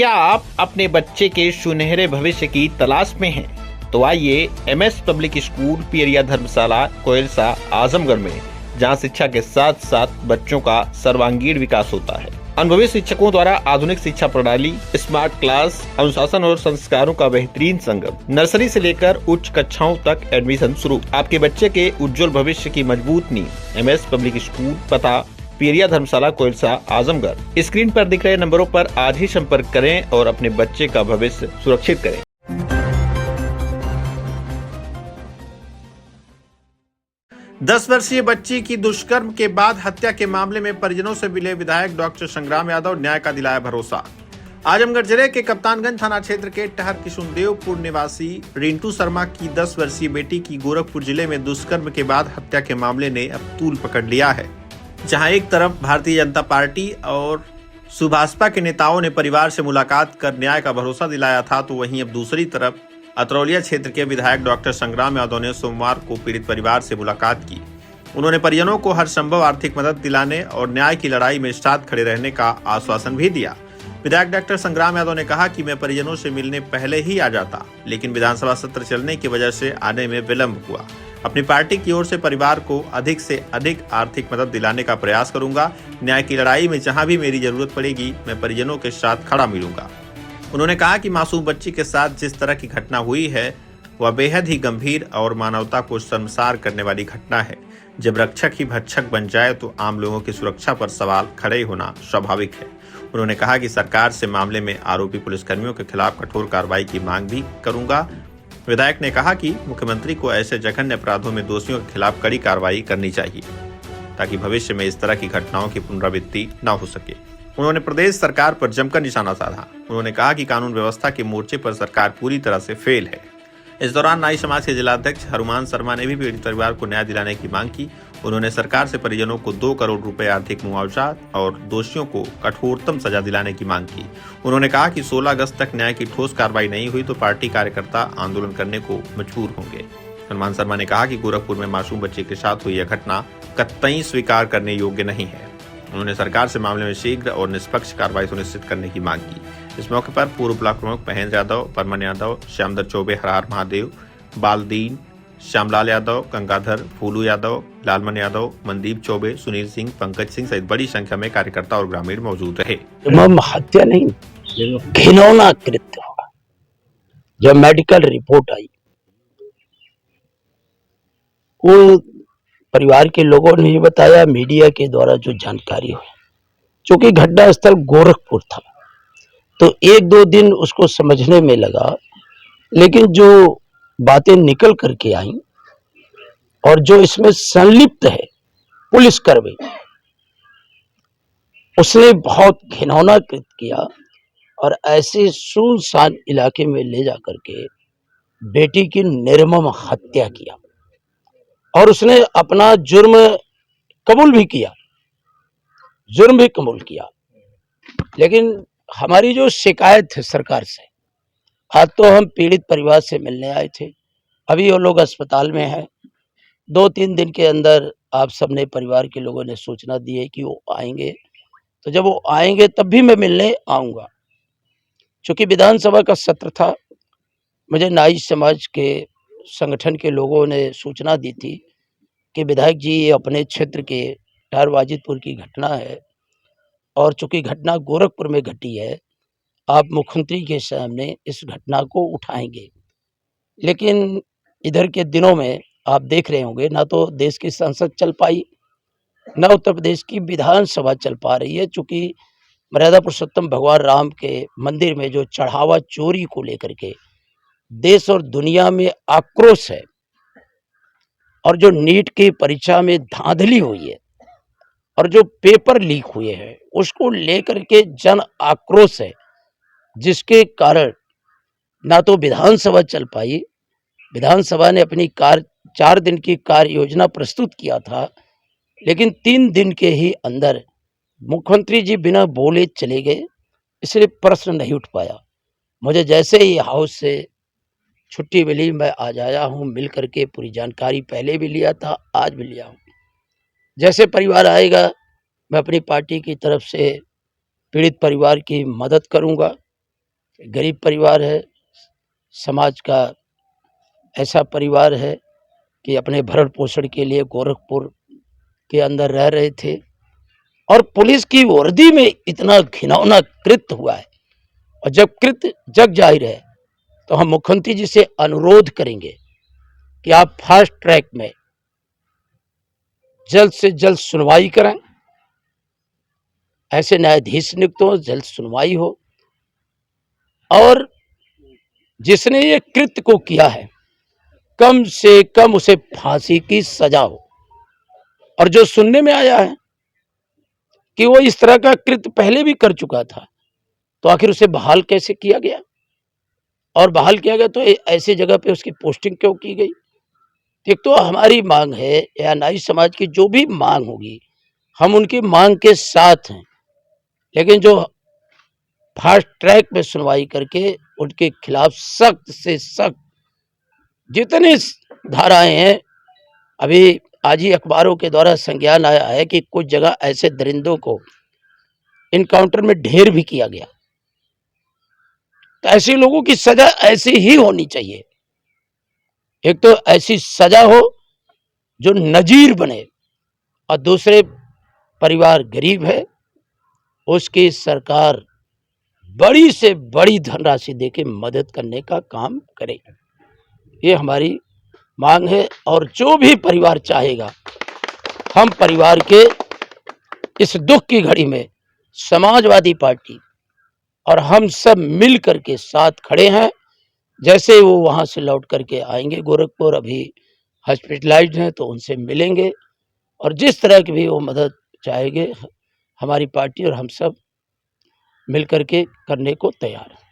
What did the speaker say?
क्या आप अपने बच्चे के सुनहरे भविष्य की तलाश में हैं? तो आइए एमएस पब्लिक स्कूल पियरिया धर्मशाला कोयलसा आजमगढ़ में, जहां शिक्षा के साथ साथ बच्चों का सर्वांगीण विकास होता है। अनुभवी शिक्षकों द्वारा आधुनिक शिक्षा प्रणाली, स्मार्ट क्लास, अनुशासन और संस्कारों का बेहतरीन संगम। नर्सरी से लेकर उच्च कक्षाओं तक एडमिशन शुरू। आपके बच्चे के उज्जवल भविष्य की मजबूत नींव। एमएस पब्लिक स्कूल, पता पियरिया धर्मशाला कोयलसा आजमगढ़। स्क्रीन पर दिख रहे नंबरों पर आज ही संपर्क करें और अपने बच्चे का भविष्य सुरक्षित करें। दस वर्षीय बच्ची की दुष्कर्म के बाद हत्या के मामले में परिजनों से मिले विधायक डॉक्टर संग्राम यादव, न्याय का दिलाया भरोसा। आजमगढ़ जिले के कप्तानगंज थाना क्षेत्र के टहर किशुनदेवपुर निवासी रिंटू शर्मा की 10 वर्षीय बेटी की गोरखपुर जिले में दुष्कर्म के बाद हत्या के मामले ने अब तूल पकड़ लिया है। जहां एक तरफ भारतीय जनता पार्टी और सुभाषपा के नेताओं ने परिवार से मुलाकात कर न्याय का भरोसा दिलाया था, तो वहीं अब दूसरी तरफ अतरौलिया क्षेत्र के विधायक डॉक्टर संग्राम यादव ने सोमवार को पीड़ित परिवार से मुलाकात की। उन्होंने परिजनों को हर संभव आर्थिक मदद दिलाने और न्याय की लड़ाई में साथ खड़े रहने का आश्वासन भी दिया। विधायक डॉक्टर संग्राम यादव ने कहा कि मैं परिजनों से मिलने पहले ही आ जाता, लेकिन विधानसभा सत्र चलने की वजह से आने में विलंब हुआ। अपनी पार्टी की ओर से परिवार को अधिक से अधिक आर्थिक मदद दिलाने का प्रयास करूंगा। न्याय की लड़ाई में जहां भी मेरी जरूरत पड़ेगी, मैं परिजनों के साथ खड़ा मिलूंगा। उन्होंने कहा कि मासूम बच्ची के साथ जिस तरह की घटना हुई है वह बेहद ही गंभीर और मानवता को शर्मसार करने वाली घटना है। जब रक्षक ही भक्षक बन जाए तो आम लोगों की सुरक्षा पर सवाल खड़े होना स्वाभाविक है। उन्होंने कहा कि सरकार से मामले में आरोपी पुलिसकर्मियों के खिलाफ कठोर कार्रवाई की मांग भी करूंगा। विधायक ने कहा कि मुख्यमंत्री को ऐसे जघन्य अपराधों में दोषियों के खिलाफ कड़ी कार्रवाई करनी चाहिए, ताकि भविष्य में इस तरह की घटनाओं की पुनरावृत्ति न हो सके। उन्होंने प्रदेश सरकार पर जमकर निशाना साधा। उन्होंने कहा कि कानून व्यवस्था के मोर्चे पर सरकार पूरी तरह से फेल है। इस दौरान नाई समाज के जिलाध्यक्ष हनुमान शर्मा ने भी पीड़ित परिवार को न्याय दिलाने की मांग की। उन्होंने सरकार से परिजनों को 2 करोड़ रुपए आर्थिक मुआवजा और दोषियों को कठोरतम सजा दिलाने की मांग की। उन्होंने कहा कि 16 अगस्त तक न्याय की ठोस कार्रवाई नहीं हुई तो पार्टी कार्यकर्ता आंदोलन करने को मजबूर होंगे। हनुमान शर्मा ने कहा कि गोरखपुर में मासूम बच्चे के साथ हुई यह घटना कतई स्वीकार करने योग्य नहीं है। उन्होंने सरकार से मामले में शीघ्र और निष्पक्ष कार्रवाई सुनिश्चित करने की मांग की। इस मौके पर पूर्व ब्लॉक प्रमुख महेंद्र यादव, परमन यादव, श्यामदर चौबे, हर हर महादेव, बालदीन, श्यामलाल यादव, गंगाधर, फूलू यादव, लालमन यादव, मनदीप चौबे, सुनील सिंह, पंकज सिंह सहित बड़ी संख्या में कार्यकर्ता और ग्रामीण मौजूद रहे। हत्या नहीं, घिनौना कृत्य हुआ। जब मेडिकल रिपोर्ट आई, वो परिवार के लोगों ने बताया, मीडिया के द्वारा जो जानकारी हुई, चूंकि घटना स्थल गोरखपुर था तो 1-2 दिन उसको समझने में लगा, लेकिन जो बातें निकल करके आई और जो इसमें संलिप्त है पुलिसकर्मी, उसने बहुत घिनौना कृत्य किया और ऐसे सुनसान इलाके में ले जाकर के बेटी की निर्मम हत्या किया। और उसने अपना जुर्म कबूल भी किया, जुर्म भी कबूल किया। लेकिन हमारी जो शिकायत है सरकार से, आज तो हम पीड़ित परिवार से मिलने आए थे, अभी वो लोग अस्पताल में हैं। 2-3 दिन के अंदर आप सबने, परिवार के लोगों ने सूचना दी है कि वो आएंगे, तो जब वो आएंगे तब भी मैं मिलने आऊंगा। चूंकि विधानसभा का सत्र था, मुझे नाई समाज के संगठन के लोगों ने सूचना दी थी कि विधायक जी, ये अपने क्षेत्र के टहर वाजिदपुर की घटना है और चूंकि घटना गोरखपुर में घटी है, आप मुख्यमंत्री के सामने इस घटना को उठाएंगे। लेकिन इधर के दिनों में आप देख रहे होंगे, ना तो देश की संसद चल पाई, ना उत्तर प्रदेश की विधानसभा चल पा रही है। चूंकि मर्यादा पुरुषोत्तम भगवान राम के मंदिर में जो चढ़ावा चोरी को लेकर के देश और दुनिया में आक्रोश है, और जो नीट की परीक्षा में धांधली हुई है और जो पेपर लीक हुए हैं, उसको लेकर के जन आक्रोश है, जिसके कारण ना तो विधानसभा चल पाई। विधानसभा ने अपनी 4 दिन की कार्य योजना प्रस्तुत किया था, लेकिन 3 दिन के ही अंदर मुख्यमंत्री जी बिना बोले चले गए, इसलिए प्रश्न नहीं उठ पाया। मुझे जैसे ही हाउस से छुट्टी मिली, मैं आज आया हूँ, मिल करके पूरी जानकारी पहले भी लिया था, आज भी लिया हूँ। जैसे परिवार आएगा, मैं अपनी पार्टी की तरफ से पीड़ित परिवार की मदद करूंगा। गरीब परिवार है, समाज का ऐसा परिवार है कि अपने भरण पोषण के लिए गोरखपुर के अंदर रह रहे थे और पुलिस की वर्दी में इतना घिनौना कृत्य हुआ है। और जब कृत्य जग जाहिर है तो हम मुख्यमंत्री जी से अनुरोध करेंगे कि आप फास्ट ट्रैक में जल्द से जल्द सुनवाई करें, ऐसे न्यायाधीश नियुक्त हो, जल्द सुनवाई हो और जिसने ये कृत्य को किया है कम से कम उसे फांसी की सजा हो। और जो सुनने में आया है कि वो इस तरह का कृत्य पहले भी कर चुका था, तो आखिर उसे बहाल कैसे किया गया? और बहाल किया गया तो ऐसी जगह पे उसकी पोस्टिंग क्यों की गई? एक तो हमारी मांग है या नाई समाज की जो भी मांग होगी हम उनकी मांग के साथ हैं, लेकिन जो फास्ट ट्रैक में सुनवाई करके उनके खिलाफ सख्त से सख्त जितनी धाराएं हैं, अभी आज ही अखबारों के द्वारा संज्ञान आया है कि कुछ जगह ऐसे दरिंदों को इनकाउंटर में ढेर भी किया गया। तो ऐसे लोगों की सजा ऐसी ही होनी चाहिए। एक तो ऐसी सजा हो जो नजीर बने और दूसरे परिवार गरीब है उसकी सरकार बड़ी से बड़ी धनराशि देके मदद करने का काम करे। ये हमारी मांग है और जो भी परिवार चाहेगा हम परिवार के इस दुख की घड़ी में समाजवादी पार्टी और हम सब मिल करके साथ खड़े हैं। जैसे वो वहां से लौट करके आएंगे गोरखपुर, अभी हॉस्पिटलाइज्ड हैं, तो उनसे मिलेंगे और जिस तरह की भी वो मदद चाहेंगे हमारी पार्टी और हम सब मिल करके करने को तैयार हैं।